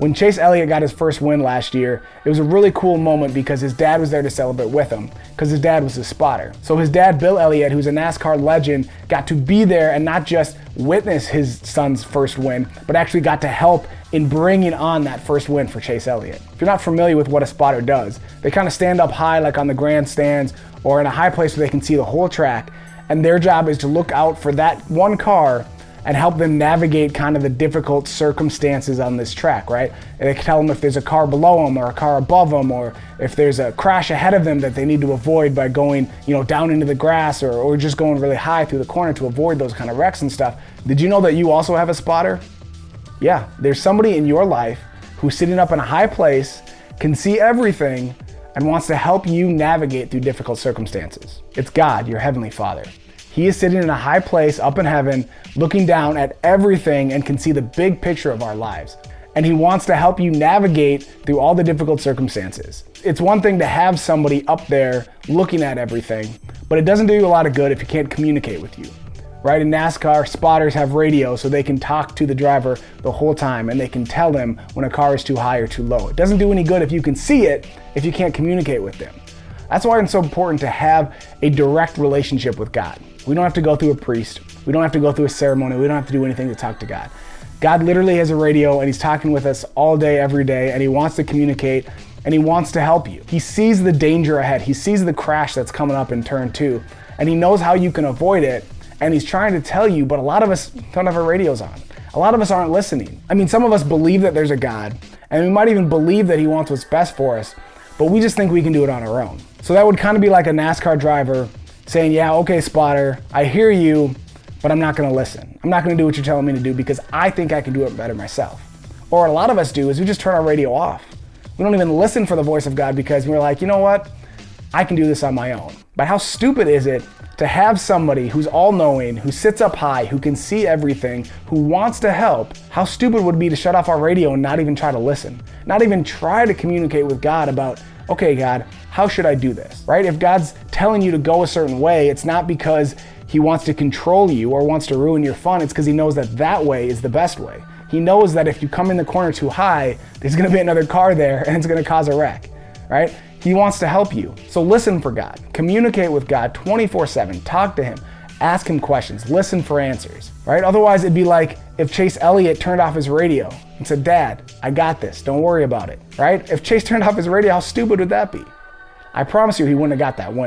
When Chase Elliott got his first win last year, it was a really cool moment because his dad was there to celebrate with him, because his dad was his spotter. So his dad, Bill Elliott, who's a NASCAR legend, got to be there and not just witness his son's first win, but actually got to help in bringing on that first win for Chase Elliott. If you're not familiar with what a spotter does, they kind of stand up high like on the grandstands or in a high place where they can see the whole track, and their job is to look out for that one car and help them navigate kind of the difficult circumstances on this track, right? And they can tell them if there's a car below them or a car above them, or if there's a crash ahead of them that they need to avoid by going, down into the grass or just going really high through the corner to avoid those kind of wrecks and stuff. Did you know that you also have a spotter? Yeah, there's somebody in your life who's sitting up in a high place, can see everything, and wants to help you navigate through difficult circumstances. It's God, your Heavenly Father. He is sitting in a high place up in heaven, looking down at everything and can see the big picture of our lives. And he wants to help you navigate through all the difficult circumstances. It's one thing to have somebody up there looking at everything, but it doesn't do you a lot of good if he can't communicate with you. Right? In NASCAR, spotters have radio so they can talk to the driver the whole time and they can tell them when a car is too high or too low. It doesn't do any good if you can see it if you can't communicate with them. That's why it's so important to have a direct relationship with God. We don't have to go through a priest. We don't have to go through a ceremony. We don't have to do anything to talk to God. God literally has a radio and he's talking with us all day, every day, and he wants to communicate and he wants to help you. He sees the danger ahead. He sees the crash that's coming up in turn 2 and he knows how you can avoid it, and he's trying to tell you, but a lot of us don't have our radios on. A lot of us aren't listening. I mean, some of us believe that there's a God and we might even believe that he wants what's best for us, but we just think we can do it on our own. So that would kind of be like a NASCAR driver saying, yeah, okay, spotter, I hear you, but I'm not gonna listen. I'm not gonna do what you're telling me to do because I think I can do it better myself. Or what a lot of us do is we just turn our radio off. We don't even listen for the voice of God because we're like, you know what? I can do this on my own. But how stupid is it to have somebody who's all-knowing, who sits up high, who can see everything, who wants to help? How stupid would it be to shut off our radio and not even try to listen? Not even try to communicate with God about, okay, God, how should I do this, right? If God's telling you to go a certain way, it's not because he wants to control you or wants to ruin your fun. It's because he knows that that way is the best way. He knows that if you come in the corner too high, there's gonna be another car there and it's gonna cause a wreck, right? He wants to help you. So listen for God. Communicate with God 24/7. Talk to him. Ask him questions. Listen for answers, right? Otherwise, it'd be like if Chase Elliott turned off his radio and said, Dad, I got this. Don't worry about it, right? If Chase turned off his radio, how stupid would that be? I promise you he wouldn't have got that win.